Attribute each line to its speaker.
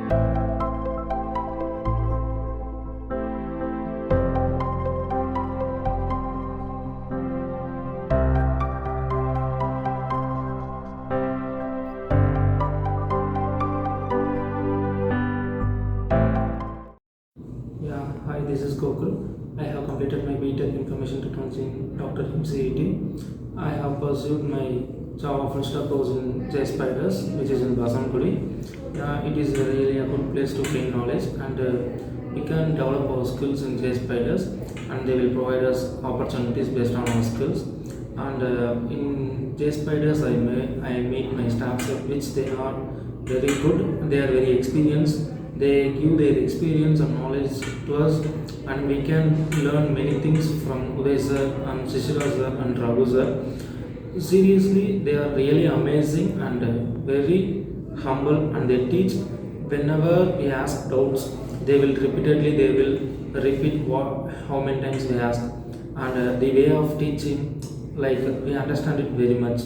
Speaker 1: Yeah, hi, this is Gokul. I have completed my B.Tech Information Technology in Dr. MCET. I have pursued my Java full stack course in JSpiders, which is in Basavanagudi. It is really a good place to gain knowledge, and we can develop our skills in JSpiders, and they will provide us opportunities based on our skills. And in JSpiders, I meet my staff, which they are very good. They are very experienced. They give their experience and knowledge to us, and we can learn many things from Uday sir and Shishira sir and Raghu sir. Seriously, they are really amazing and very humble, and they teach whenever we ask doubts. They will repeat how many times we ask, and the way of teaching, like we understand it very much.